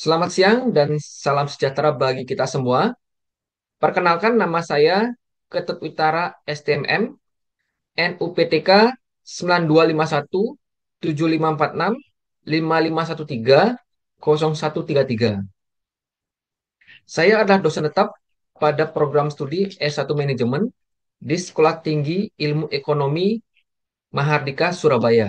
Selamat siang dan salam sejahtera bagi kita semua. Perkenalkan nama saya Ketut Witara STMM, NUPTK 9251 7546 5513 0133. Saya adalah dosen tetap pada program studi S1 Manajemen di Sekolah Tinggi Ilmu Ekonomi Mahardika Surabaya.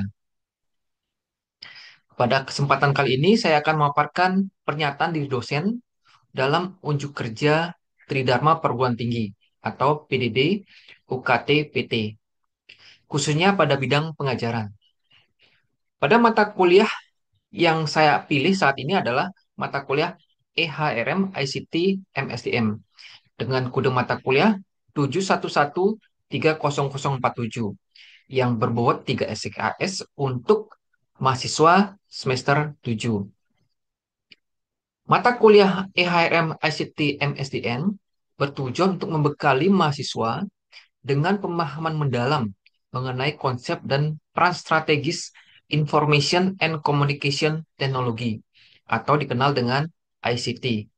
Pada kesempatan kali ini saya akan memaparkan pernyataan diri dosen dalam unjuk kerja Tridharma Perguruan Tinggi atau PDD UKT PT, khususnya pada bidang pengajaran. Pada mata kuliah yang saya pilih saat ini adalah mata kuliah EHRM ICT MSDM dengan kode mata kuliah 7113047 yang berbobot 3 SKS untuk mahasiswa semester 7. Mata kuliah EHRM ICT MSDN bertujuan untuk membekali mahasiswa dengan pemahaman mendalam mengenai konsep dan peran strategis Information and Communication Technology atau dikenal dengan ICT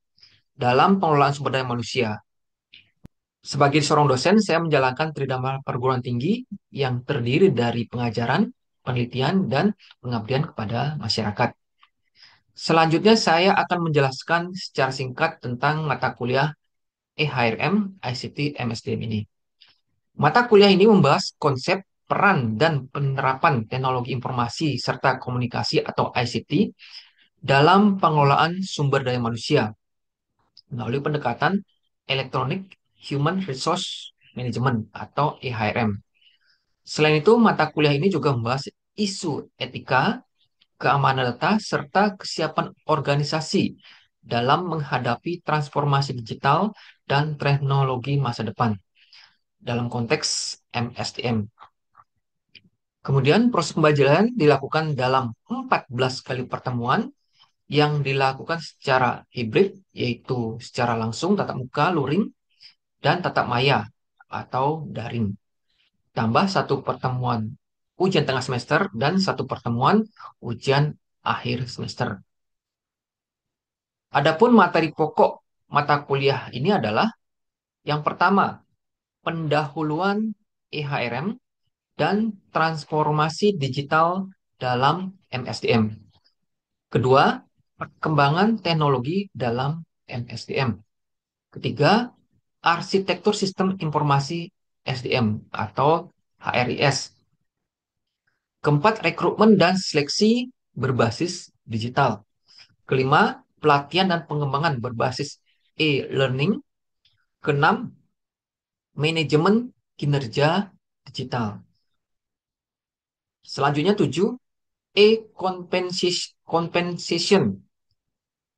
dalam pengelolaan sumber daya manusia. Sebagai seorang dosen, saya menjalankan tridharma perguruan tinggi yang terdiri dari pengajaran, penelitian, dan pengabdian kepada masyarakat. Selanjutnya, saya akan menjelaskan secara singkat tentang mata kuliah EHRM ICT MSDM ini. Mata kuliah ini membahas konsep, peran, dan penerapan teknologi informasi serta komunikasi atau ICT dalam pengelolaan sumber daya manusia melalui pendekatan Electronic Human Resource Management atau EHRM. Selain itu, mata kuliah ini juga membahas isu etika, keamanan data, serta kesiapan organisasi dalam menghadapi transformasi digital dan teknologi masa depan dalam konteks MSDM. Kemudian proses pembelajaran dilakukan dalam 14 kali pertemuan yang dilakukan secara hibrid, yaitu secara langsung, tatap muka, luring, dan tatap maya atau daring. Tambah satu pertemuan ujian tengah semester dan satu pertemuan ujian akhir semester. Adapun materi pokok mata kuliah ini adalah yang pertama, pendahuluan EHRM dan transformasi digital dalam MSDM. Kedua, perkembangan teknologi dalam MSDM. Ketiga, arsitektur sistem informasi SDM atau HRIS. Keempat, rekrutmen dan seleksi berbasis digital. Kelima, pelatihan dan pengembangan berbasis e-learning. Keenam, manajemen kinerja digital. Selanjutnya tujuh, e-compensation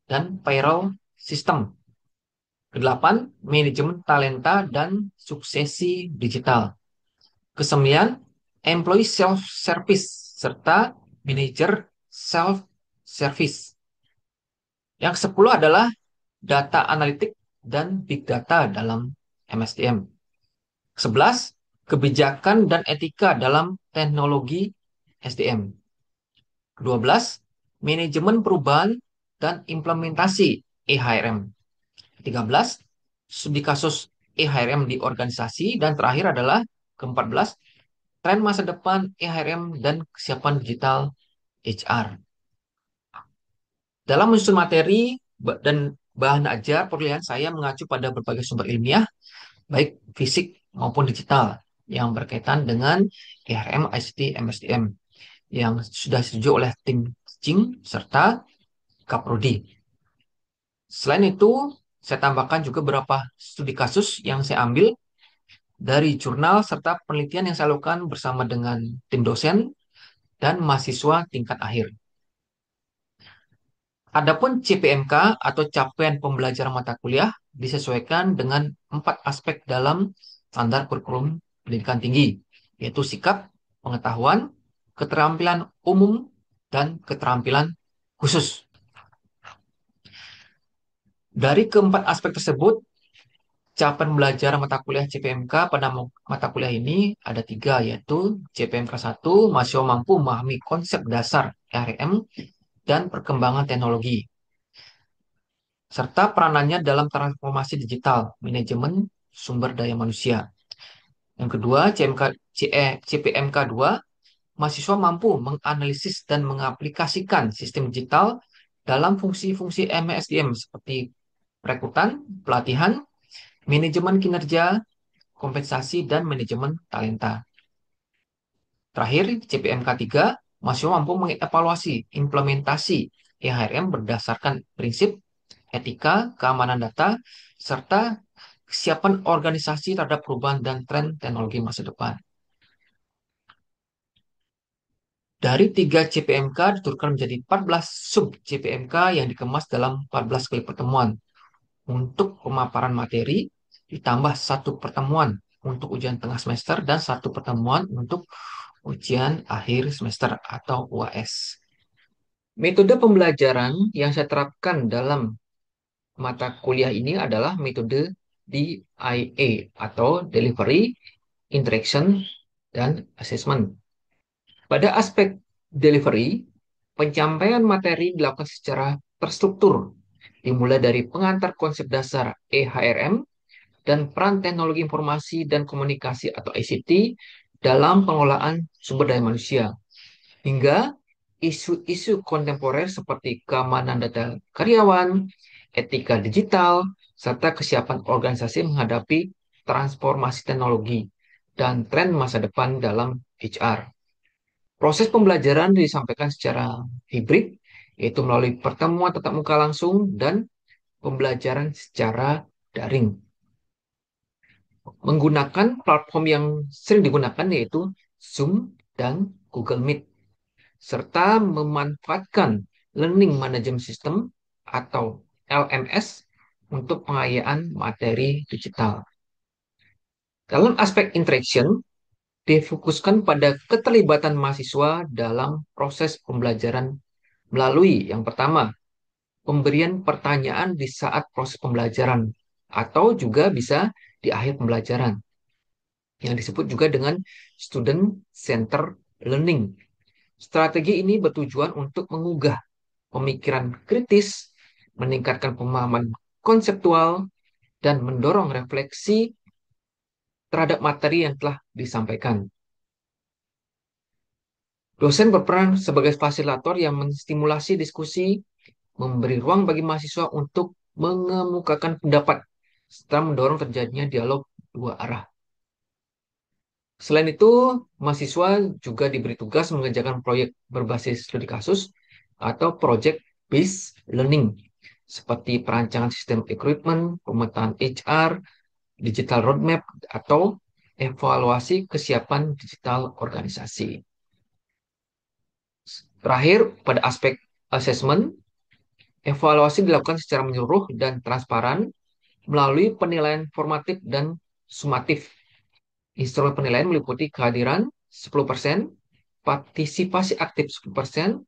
dan payroll system. Kedelapan, manajemen talenta dan suksesi digital. Kesembilan, employee self-service serta manager self-service. Yang sepuluh adalah data analitik dan big data dalam MSDM. 11, kebijakan dan etika dalam teknologi SDM. 12, manajemen perubahan dan implementasi EHRM. 13, studi kasus EHRM di organisasi. Dan terakhir adalah ke-14, tren masa depan EHRM dan kesiapan digital HR. Dalam menyusun materi dan bahan ajar perkuliahan saya mengacu pada berbagai sumber ilmiah, baik fisik maupun digital, yang berkaitan dengan EHRM, ICT, MSDM, yang sudah disetujui oleh tim teaching serta Kaprodi. Selain itu, saya tambahkan juga beberapa studi kasus yang saya ambil dari jurnal serta penelitian yang saya lakukan bersama dengan tim dosen dan mahasiswa tingkat akhir. Adapun CPMK atau capaian pembelajaran mata kuliah disesuaikan dengan 4 aspek dalam standar kurikulum pendidikan tinggi, yaitu sikap, pengetahuan, keterampilan umum, dan keterampilan khusus. Dari keempat aspek tersebut, capaian belajar mata kuliah CPMK pada mata kuliah ini ada 3, yaitu CPMK 1, mahasiswa mampu memahami konsep dasar RM dan perkembangan teknologi. serta peranannya dalam transformasi digital, manajemen sumber daya manusia. Yang kedua, CPMK 2, mahasiswa mampu menganalisis dan mengaplikasikan sistem digital dalam fungsi-fungsi MSDM seperti rekrutan, pelatihan, manajemen kinerja, kompensasi, dan manajemen talenta. Terakhir, CPMK 3, mahasiswa mampu mengevaluasi implementasi EHRM berdasarkan prinsip etika, keamanan data, serta kesiapan organisasi terhadap perubahan dan tren teknologi masa depan. Dari 3 CPMK diturunkan menjadi 14 sub CPMK yang dikemas dalam 14 kali pertemuan. Untuk pemaparan materi, ditambah satu pertemuan untuk ujian tengah semester dan satu pertemuan untuk ujian akhir semester atau UAS. Metode pembelajaran yang saya terapkan dalam mata kuliah ini adalah metode DIA atau Delivery, Interaction, dan Assessment. Pada aspek delivery, penyampaian materi dilakukan secara terstruktur, dimulai dari pengantar konsep dasar EHRM dan peran teknologi informasi dan komunikasi atau ICT dalam pengelolaan sumber daya manusia, hingga isu-isu kontemporer seperti keamanan data karyawan, etika digital, serta kesiapan organisasi menghadapi transformasi teknologi dan tren masa depan dalam HR. Proses pembelajaran disampaikan secara hibrid, yaitu melalui pertemuan tatap muka langsung dan pembelajaran secara daring. Menggunakan platform yang sering digunakan yaitu Zoom dan Google Meet, serta memanfaatkan Learning Management System atau LMS untuk pengayaan materi digital. Dalam aspek interaction, difokuskan pada keterlibatan mahasiswa dalam proses pembelajaran melalui yang pertama, pemberian pertanyaan di saat proses pembelajaran atau juga bisa di akhir pembelajaran yang disebut juga dengan student center learning. Strategi ini bertujuan untuk mengugah pemikiran kritis, meningkatkan pemahaman konseptual, dan mendorong refleksi terhadap materi yang telah disampaikan. Dosen berperan sebagai fasilitator yang menstimulasi diskusi, memberi ruang bagi mahasiswa untuk mengemukakan pendapat, serta mendorong terjadinya dialog dua arah. Selain itu, mahasiswa juga diberi tugas mengerjakan proyek berbasis studi kasus atau project based learning, seperti perancangan sistem recruitment, pemetaan HR, digital roadmap, atau evaluasi kesiapan digital organisasi. Terakhir, pada aspek assessment, evaluasi dilakukan secara menyeluruh dan transparan melalui penilaian formatif dan sumatif. Instrumen penilaian meliputi kehadiran 10%, partisipasi aktif 10%,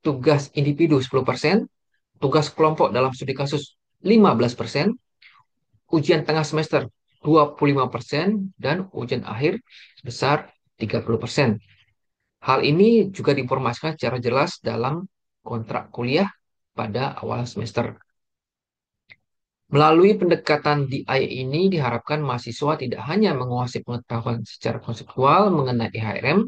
tugas individu 10%, tugas kelompok dalam studi kasus 15%, ujian tengah semester 25%, dan ujian akhir sebesar 30%. Hal ini juga diinformasikan secara jelas dalam kontrak kuliah pada awal semester. Melalui pendekatan DI ini diharapkan mahasiswa tidak hanya menguasai pengetahuan secara konseptual mengenai IHRM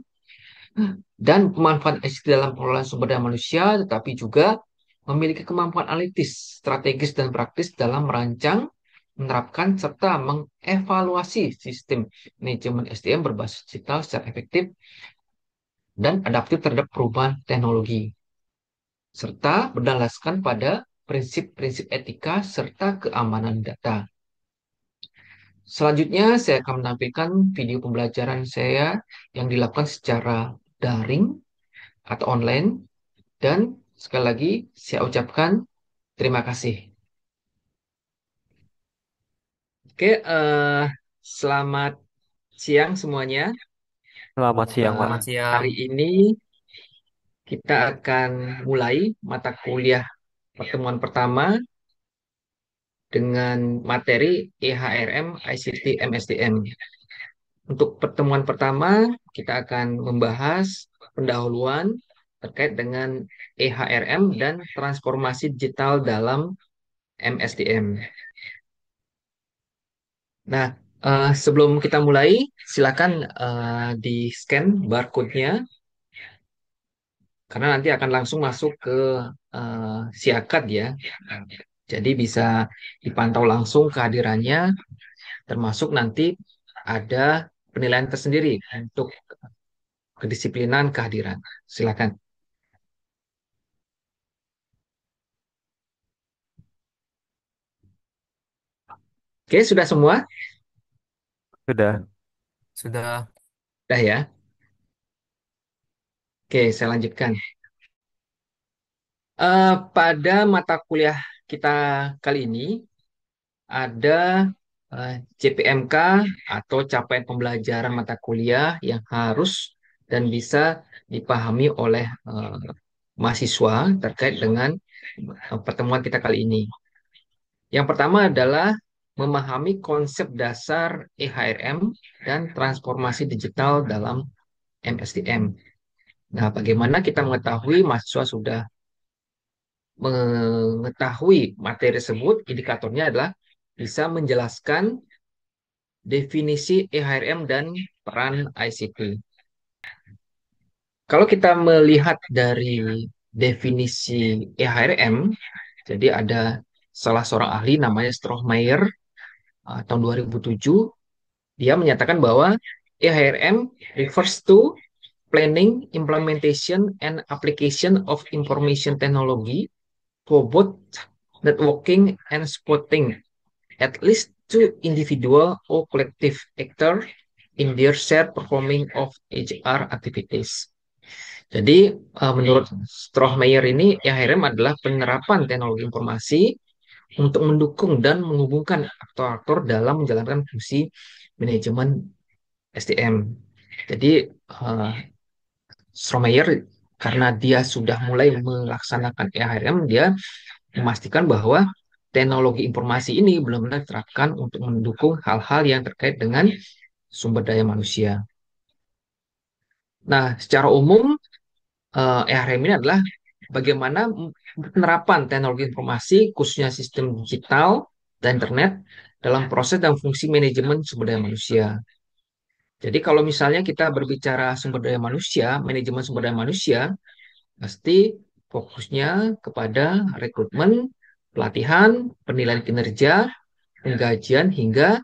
dan pemanfaatan ICT dalam pengelolaan sumber daya manusia, tetapi juga memiliki kemampuan analitis, strategis, dan praktis dalam merancang, menerapkan, serta mengevaluasi sistem manajemen SDM berbasis digital secara efektif dan adaptif terhadap perubahan teknologi, serta berdasarkan pada prinsip-prinsip etika serta keamanan data. Selanjutnya, saya akan menampilkan video pembelajaran saya yang dilakukan secara daring atau online. Dan sekali lagi, saya ucapkan terima kasih. Oke, selamat siang semuanya. Selamat siang, Pak. Selamat siang. Hari ini kita akan mulai mata kuliah pertemuan pertama dengan materi EHRM ICT MSDM. Untuk pertemuan pertama, kita akan membahas pendahuluan terkait dengan EHRM dan transformasi digital dalam MSDM. Nah, sebelum kita mulai, silakan di-scan barcode-nya karena nanti akan langsung masuk ke Siakat ya. Jadi bisa dipantau langsung kehadirannya, termasuk nanti ada penilaian tersendiri untuk kedisiplinan kehadiran. Silakan. Oke, sudah semua? Sudah. Sudah. Sudah ya. Oke, saya lanjutkan. Pada mata kuliah kita kali ini ada CPMK atau capaian pembelajaran mata kuliah yang harus dan bisa dipahami oleh mahasiswa terkait dengan pertemuan kita kali ini. Yang pertama adalah memahami konsep dasar EHRM dan transformasi digital dalam MSDM. Nah, bagaimana kita mengetahui mahasiswa sudah mengetahui materi tersebut? Indikatornya adalah bisa menjelaskan definisi EHRM dan peran ICT. Kalau kita melihat dari definisi EHRM, jadi ada salah seorang ahli namanya Strohmeyer tahun 2007, dia menyatakan bahwa EHRM refers to planning, implementation, and application of information technology for both networking and supporting at least two individual or collective actor in their shared performing of HR activities. Jadi, menurut Strohmeyer ini, EHRM adalah penerapan teknologi informasi untuk mendukung dan menghubungkan aktor-aktor dalam menjalankan fungsi manajemen SDM. Jadi, Strohmeyer karena dia sudah mulai melaksanakan EHRM, dia memastikan bahwa teknologi informasi ini benar-benar diterapkan untuk mendukung hal-hal yang terkait dengan sumber daya manusia. Nah, secara umum, EHRM ini adalah bagaimana penerapan teknologi informasi, khususnya sistem digital dan internet, dalam proses dan fungsi manajemen sumber daya manusia. Jadi kalau misalnya kita berbicara sumber daya manusia, manajemen sumber daya manusia, pasti fokusnya kepada rekrutmen, pelatihan, penilaian kinerja, penggajian, hingga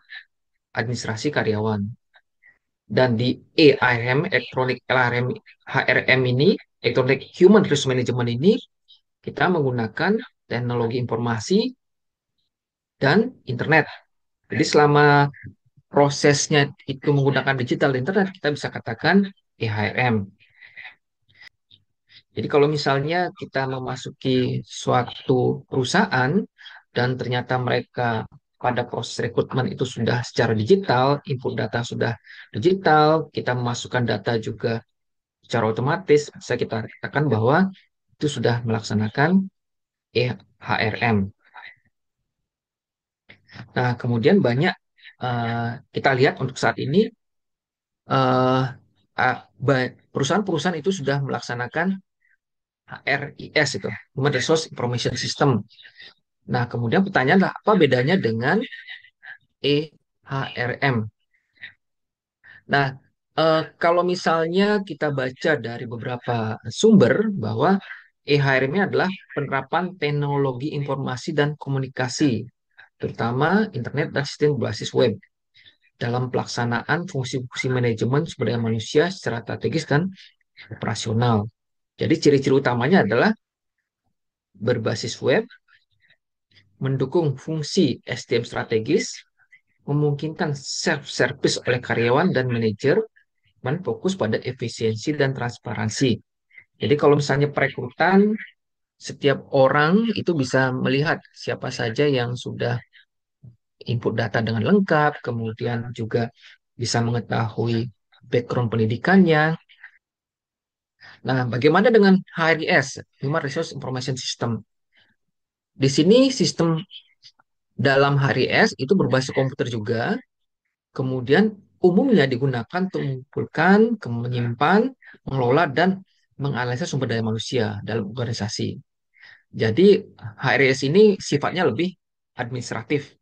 administrasi karyawan. Dan di EIM, Electronic LRM, HRM ini, Electronic Human Resource Management ini, kita menggunakan teknologi informasi dan internet. Jadi selama prosesnya itu menggunakan digital dan internet, kita bisa katakan EHRM. Jadi kalau misalnya kita memasuki suatu perusahaan dan ternyata mereka pada proses rekrutmen itu sudah secara digital, input data sudah digital, kita memasukkan data juga secara otomatis, bisa kita katakan bahwa itu sudah melaksanakan EHRM. Nah, kemudian banyak kita lihat untuk saat ini eh, perusahaan-perusahaan itu sudah melaksanakan HRIS itu, Human Resource Information System. Nah, kemudian pertanyaan adalah apa bedanya dengan EHRM? Nah, kalau misalnya kita baca dari beberapa sumber bahwa EHRM ini adalah penerapan teknologi informasi dan komunikasi, terutama internet dan sistem berbasis web, dalam pelaksanaan fungsi-fungsi manajemen sumber daya manusia secara strategis dan operasional. Jadi ciri-ciri utamanya adalah berbasis web, mendukung fungsi SDM strategis, memungkinkan self-service oleh karyawan dan manajer, dan fokus pada efisiensi dan transparansi. Jadi kalau misalnya perekrutan, setiap orang itu bisa melihat siapa saja yang sudah input data dengan lengkap, kemudian juga bisa mengetahui background pendidikannya. Nah, bagaimana dengan HRIS, Human Resource Information System? Di sini sistem dalam HRIS itu berbasis komputer juga, kemudian umumnya digunakan untuk mengumpulkan, menyimpan, mengelola, dan menganalisis sumber daya manusia dalam organisasi. Jadi HRIS ini sifatnya lebih administratif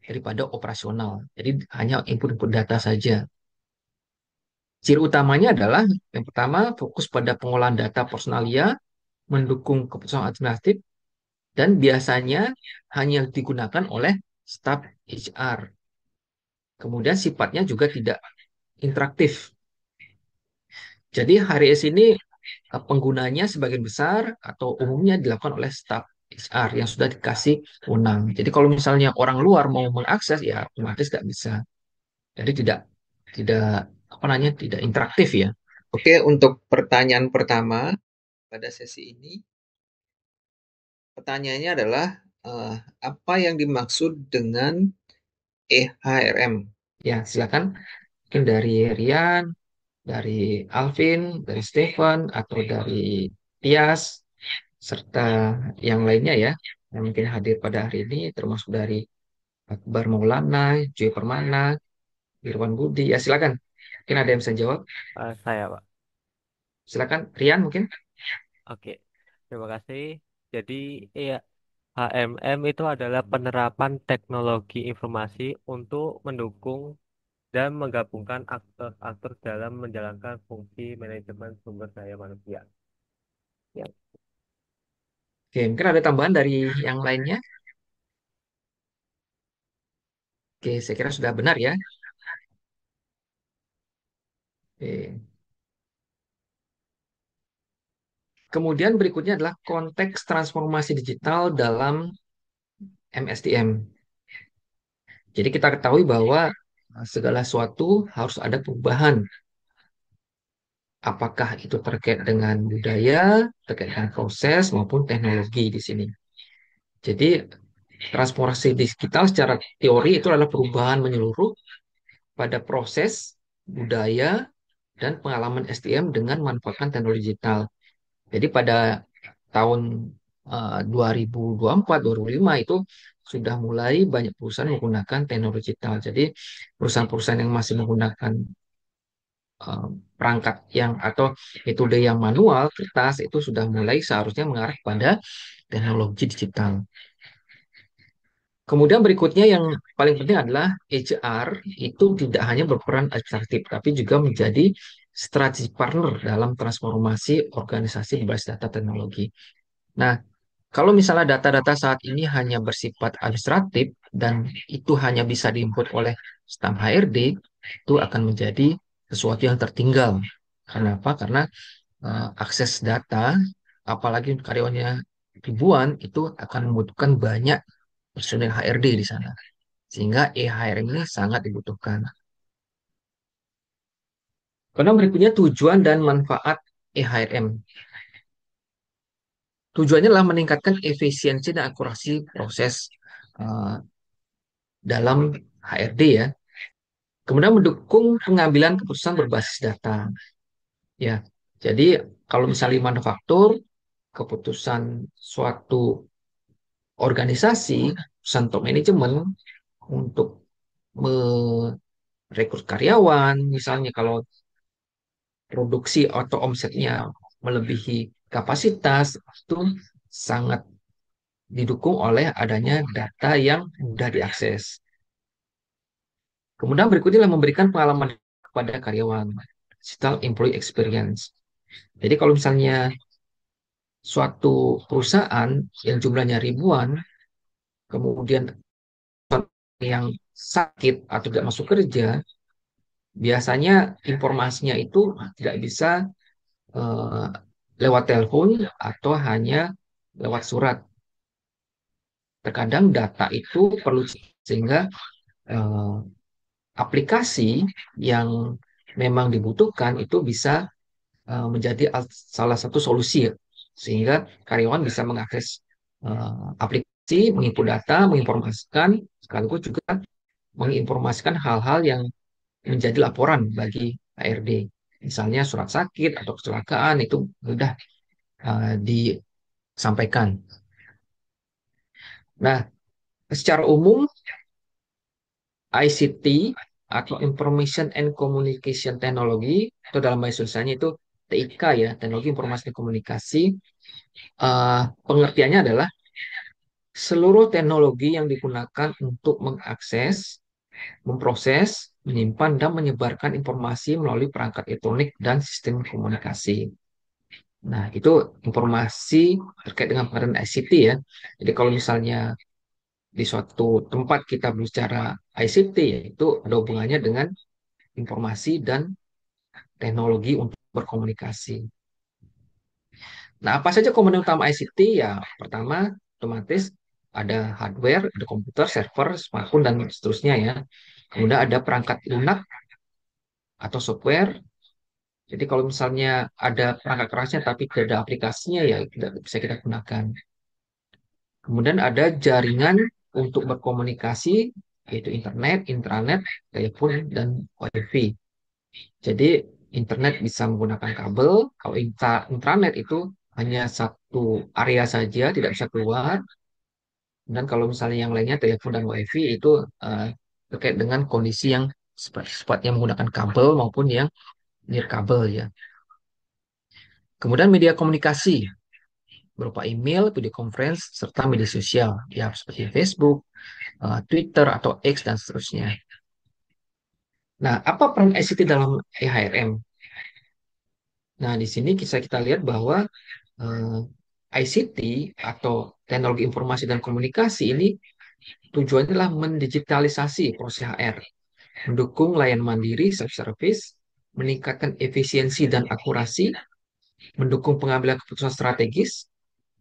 daripada operasional. Jadi hanya input-input data saja. Ciri utamanya adalah yang pertama fokus pada pengolahan data personalia, mendukung keputusan administratif, dan biasanya hanya digunakan oleh staf HR. Kemudian sifatnya juga tidak interaktif. Jadi HRIS ini penggunanya sebagian besar atau umumnya dilakukan oleh staf HR yang sudah dikasih wewenang. Jadi kalau misalnya orang luar mau mengakses ya otomatis nggak bisa. Jadi tidak apa namanya tidak interaktif ya. Oke, untuk pertanyaan pertama pada sesi ini, pertanyaannya adalah eh, apa yang dimaksud dengan EHRM? Ya, silakan. Mungkin dari Rian, dari Alvin, dari Stephen, atau dari Tias, serta yang lainnya ya, yang mungkin hadir pada hari ini, termasuk dari Akbar Maulana, Joy Permana, Irwan Budi. Ya, silakan. Mungkin ada yang bisa jawab. Saya, Pak. Silakan, Rian mungkin. Oke, terima kasih. Jadi, iya, HMM itu adalah penerapan teknologi informasi untuk mendukung dan menggabungkan aktor-aktor dalam menjalankan fungsi manajemen sumber daya manusia. Ya, Oke, mungkin ada tambahan dari yang lainnya. Oke, saya kira sudah benar ya. Oke. Kemudian berikutnya adalah konteks transformasi digital dalam MSDM. Jadi kita ketahui bahwa segala sesuatu harus ada perubahan. Apakah itu terkait dengan budaya, terkait dengan proses, maupun teknologi di sini. Jadi transformasi digital secara teori itu adalah perubahan menyeluruh pada proses, budaya, dan pengalaman SDM dengan manfaatkan teknologi digital. Jadi pada tahun 2024, 2025 itu sudah mulai banyak perusahaan menggunakan teknologi digital. Jadi perusahaan-perusahaan yang masih menggunakan eh, perangkat yang atau metode yang manual, kertas itu sudah mulai seharusnya mengarah pada teknologi digital. Kemudian berikutnya yang paling penting adalah HR itu tidak hanya berperan administratif, tapi juga menjadi strategic partner dalam transformasi organisasi berbasis data teknologi. Nah, kalau misalnya data-data saat ini hanya bersifat administratif dan itu hanya bisa diinput oleh staf HRD, itu akan menjadi sesuatu yang tertinggal. Kenapa? Karena akses data, apalagi karyawannya ribuan, itu akan membutuhkan banyak personil HRD di sana. Sehingga e-hiring ini sangat dibutuhkan. Karena berikutnya tujuan dan manfaat e-HRM. Tujuannya adalah meningkatkan efisiensi dan akurasi proses uh, dalam HRD ya. Kemudian mendukung pengambilan keputusan berbasis data. Ya, jadi kalau misalnya di manufaktur, keputusan suatu organisasi, keputusan top manajemen untuk merekrut karyawan, misalnya kalau produksi atau omsetnya melebihi kapasitas, itu sangat didukung oleh adanya data yang mudah diakses. Kemudian berikutnya adalah memberikan pengalaman kepada karyawan, digital employee experience. Jadi kalau misalnya suatu perusahaan yang jumlahnya ribuan, kemudian yang sakit atau tidak masuk kerja, biasanya informasinya itu tidak bisa eh, lewat telepon atau hanya lewat surat. Terkadang data itu perlu sehingga eh, aplikasi yang memang dibutuhkan itu bisa menjadi salah satu solusi ya. Sehingga karyawan bisa mengakses aplikasi, menginput data, menginformasikan, sekaligus juga menginformasikan hal-hal yang menjadi laporan bagi HRD. Misalnya surat sakit atau kecelakaan itu mudah disampaikan. Nah, secara umum ICT atau Information and Communication Technology atau dalam bahasa Indonesia itu TIK ya, Teknologi Informasi dan Komunikasi, pengertiannya adalah seluruh teknologi yang digunakan untuk mengakses, memproses, menyimpan, dan menyebarkan informasi melalui perangkat elektronik dan sistem komunikasi. Nah, itu informasi terkait dengan pengadaan ICT ya. Jadi kalau misalnya di suatu tempat kita bicara ICT, yaitu ada hubungannya dengan informasi dan teknologi untuk berkomunikasi. Nah, apa saja komponen utama ICT? Ya, pertama, otomatis ada hardware, ada komputer, server, smartphone, dan seterusnya ya. Kemudian ada perangkat lunak atau software. Jadi kalau misalnya ada perangkat kerasnya tapi tidak ada aplikasinya, ya tidak bisa kita gunakan. Kemudian ada jaringan untuk berkomunikasi, yaitu internet, intranet, telepon, dan WiFi. Jadi internet bisa menggunakan kabel, kalau intranet itu hanya satu area saja, tidak bisa keluar. Dan kalau misalnya yang lainnya, telepon dan WiFi itu eh, terkait dengan kondisi yang sepatnya menggunakan kabel maupun yang nirkabel ya. Kemudian media komunikasi berupa email, video conference, serta media sosial ya seperti Facebook, Twitter atau X dan seterusnya. Nah, apa peran ICT dalam EHRM? Nah, di sini kita lihat bahwa eh, ICT atau teknologi informasi dan komunikasi ini tujuannya adalah mendigitalisasi proses HR, mendukung layanan mandiri self-service, meningkatkan efisiensi dan akurasi, mendukung pengambilan keputusan strategis,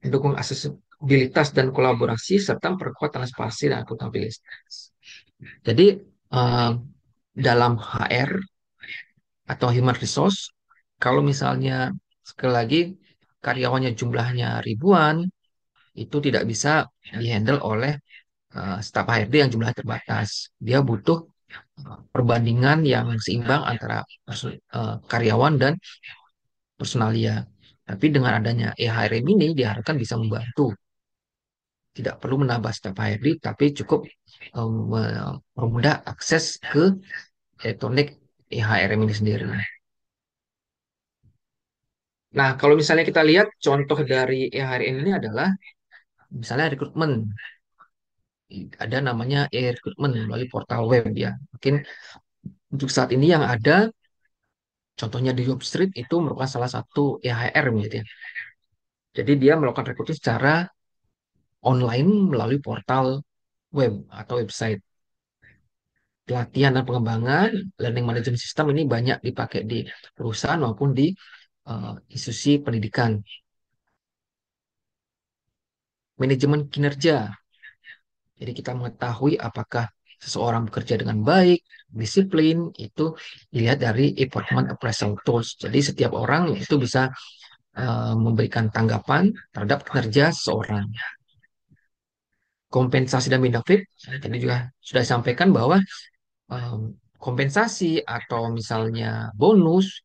mendukung aksesibilitas dan kolaborasi, serta memperkuat transparansi dan akuntabilitas. Jadi, eh, dalam HR atau human resource, kalau misalnya sekali lagi karyawannya jumlahnya ribuan, itu tidak bisa dihandle oleh staf HRD yang jumlahnya terbatas. Dia butuh perbandingan yang seimbang antara karyawan dan personalia. Tapi dengan adanya EHRM ini diharapkan bisa membantu. Tidak perlu menambah staf HRD, tapi cukup mempermudah akses ke elektronik EHRM ini sendiri. Nah, kalau misalnya kita lihat contoh dari EHRM ini adalah misalnya rekrutmen. Ada namanya e-recruitment melalui portal web ya. Mungkin untuk saat ini yang ada contohnya di Jobstreet itu merupakan salah satu EHR gitu ya. Jadi dia melakukan rekrutmen secara online melalui portal web atau website. Pelatihan dan pengembangan learning management system ini banyak dipakai di perusahaan maupun di institusi pendidikan. Manajemen kinerja. Jadi kita mengetahui apakah seseorang bekerja dengan baik, disiplin, itu dilihat dari performance appraisal tools. Jadi setiap orang itu bisa memberikan tanggapan terhadap kinerja seseorang. Kompensasi dan benefit, tadi juga sudah disampaikan bahwa kompensasi atau misalnya bonus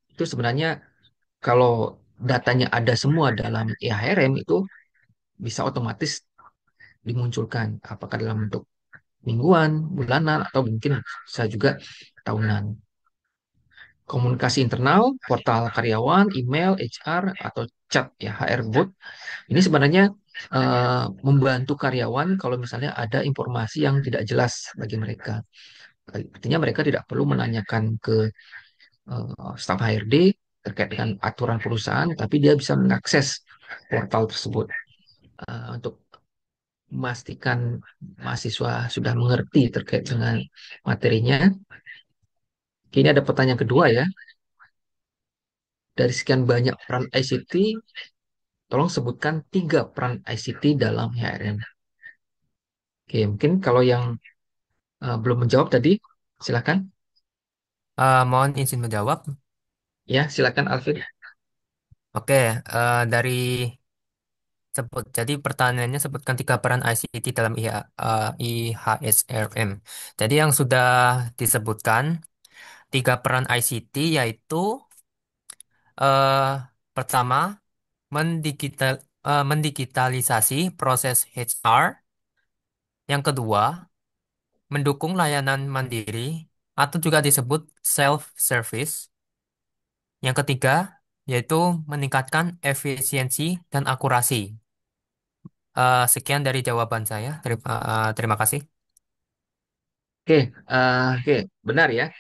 itu sebenarnya kalau datanya ada semua dalam EHRM itu bisa otomatis dimunculkan apakah dalam bentuk mingguan, bulanan, atau mungkin bisa juga tahunan. Komunikasi internal, portal karyawan, email, HR, atau chat ya HR bot. Ini sebenarnya membantu karyawan kalau misalnya ada informasi yang tidak jelas bagi mereka. Artinya mereka tidak perlu menanyakan ke staf HRD terkait dengan aturan perusahaan, tapi dia bisa mengakses portal tersebut untuk memastikan mahasiswa sudah mengerti terkait dengan materinya. Ini ada pertanyaan kedua ya. Dari sekian banyak peran ICT, tolong sebutkan 3 peran ICT dalam HRM. Oke, mungkin kalau yang belum menjawab tadi, silakan. Mohon izin menjawab. Ya, silakan Alvin. Oke, dari jadi pertanyaannya sebutkan 3 peran ICT dalam IHSRM. Jadi yang sudah disebutkan 3 peran ICT yaitu eh, pertama mendigitalisasi proses HR, yang kedua mendukung layanan mandiri atau juga disebut self-service, yang ketiga yaitu meningkatkan efisiensi dan akurasi. Sekian dari jawaban saya. Terima kasih. Oke, oke, benar ya.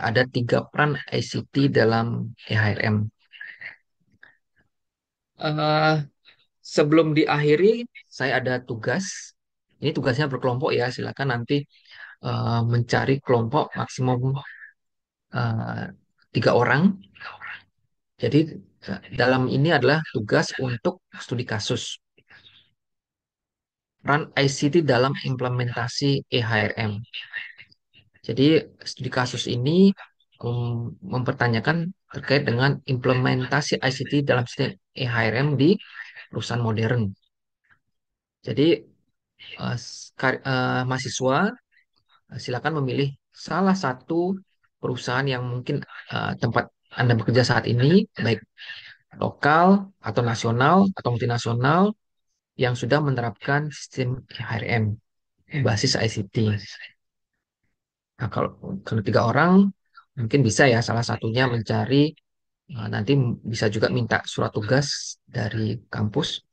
Ada tiga peran ICT dalam EHRM. Eh, Sebelum diakhiri, saya ada tugas. Ini tugasnya berkelompok ya. Silakan nanti mencari kelompok maksimum eh, 3 orang. Jadi dalam ini adalah tugas untuk studi kasus. Peran ICT dalam implementasi EHRM. Jadi studi kasus ini mempertanyakan terkait dengan implementasi ICT dalam sistem EHRM di perusahaan modern. Jadi mahasiswa silakan memilih salah satu perusahaan yang mungkin tempat Anda bekerja saat ini, baik lokal atau nasional atau multinasional yang sudah menerapkan sistem HRM basis ICT. Nah, kalau 3 orang mungkin bisa ya salah satunya mencari nanti bisa juga minta surat tugas dari kampus.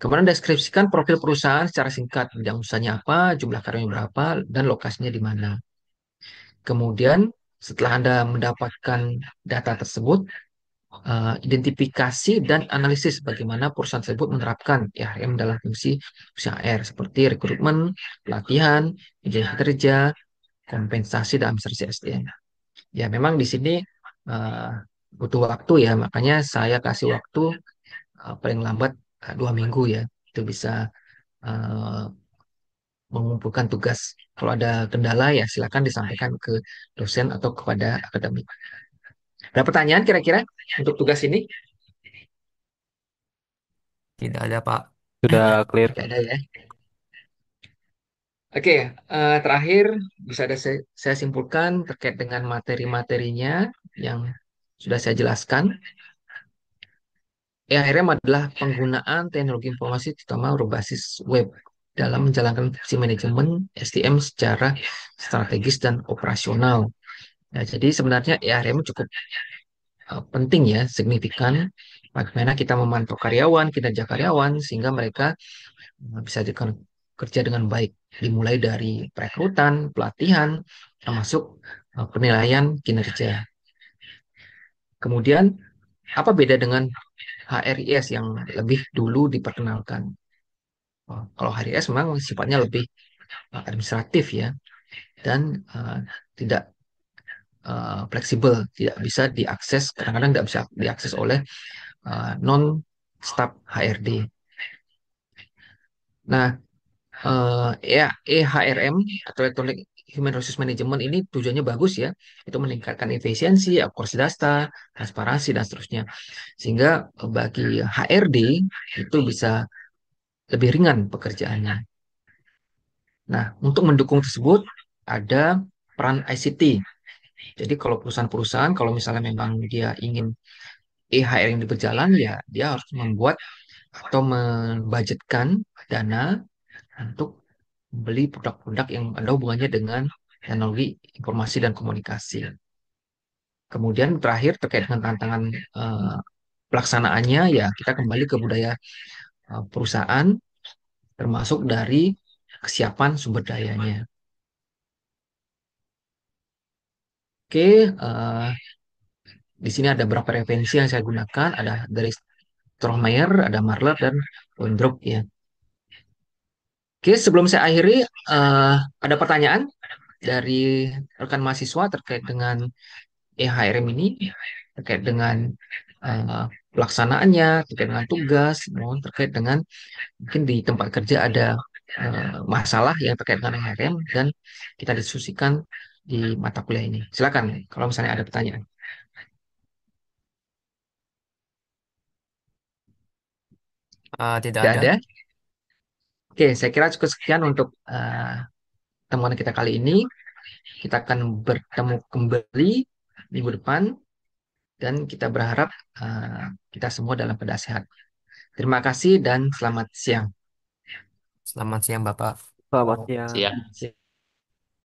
Kemudian deskripsikan profil perusahaan secara singkat, bidang usahanya apa, jumlah karyawannya berapa, dan lokasinya di mana. Kemudian setelah Anda mendapatkan data tersebut, identifikasi dan analisis bagaimana perusahaan tersebut menerapkan IHM dalam fungsi usaha HR seperti rekrutmen, pelatihan, izin kerja, kompensasi dan administrasi SDM. Ya, memang di sini uh, butuh waktu ya, makanya saya kasih waktu paling lambat 2 minggu ya, itu bisa uh, mengumpulkan tugas. Kalau ada kendala ya silakan disampaikan ke dosen atau kepada akademik. Ada pertanyaan kira-kira untuk tugas ini? Tidak ada, Pak. Sudah clear. Tidak ada ya. Oke, terakhir bisa ada saya simpulkan terkait dengan materi-materinya yang sudah saya jelaskan. EHRM adalah penggunaan teknologi informasi terutama berbasis web dalam menjalankan fungsi manajemen SDM secara strategis dan operasional. Ya, jadi sebenarnya EHRM cukup penting ya, signifikan bagaimana kita memantau karyawan, kinerja karyawan sehingga mereka bisa kerja dengan baik, dimulai dari perekrutan, pelatihan, termasuk penilaian kinerja. Kemudian, apa beda dengan HRIS yang lebih dulu diperkenalkan? Kalau HRIS memang sifatnya lebih administratif ya, dan tidak fleksibel, tidak bisa diakses, kadang-kadang tidak bisa diakses oleh non-staff HRD. Nah, ya, EHRM atau Electronic Human Resource Management ini tujuannya bagus ya, itu meningkatkan efisiensi, akurasi data, transparansi dan seterusnya. Sehingga bagi HRD itu bisa lebih ringan pekerjaannya. Nah, untuk mendukung tersebut ada peran ICT. Jadi kalau perusahaan-perusahaan kalau misalnya memang dia ingin EHRM ini berjalan ya dia harus membuat atau membudgetkan dana untuk beli produk-produk yang ada hubungannya dengan teknologi informasi dan komunikasi. Kemudian terakhir terkait dengan tantangan eh, pelaksanaannya, ya kita kembali ke budaya perusahaan, termasuk dari kesiapan sumber dayanya. Oke, di sini ada beberapa referensi yang saya gunakan, ada dari Strohmeyer, ada Marler, dan Wondrop ya. Oke, sebelum saya akhiri, ada pertanyaan dari rekan mahasiswa terkait dengan EHRM ini, terkait dengan eh, pelaksanaannya, terkait dengan tugas, mohon terkait dengan mungkin di tempat kerja ada masalah yang terkait dengan EHRM dan kita diskusikan di mata kuliah ini. Silakan kalau misalnya ada pertanyaan. Tidak Tidak ada. ada? Oke, saya kira cukup sekian untuk temuan kita kali ini. Kita akan bertemu kembali minggu depan dan kita berharap kita semua dalam keadaan sehat. Terima kasih dan selamat siang. Selamat siang, Bapak. Selamat siang. Siap.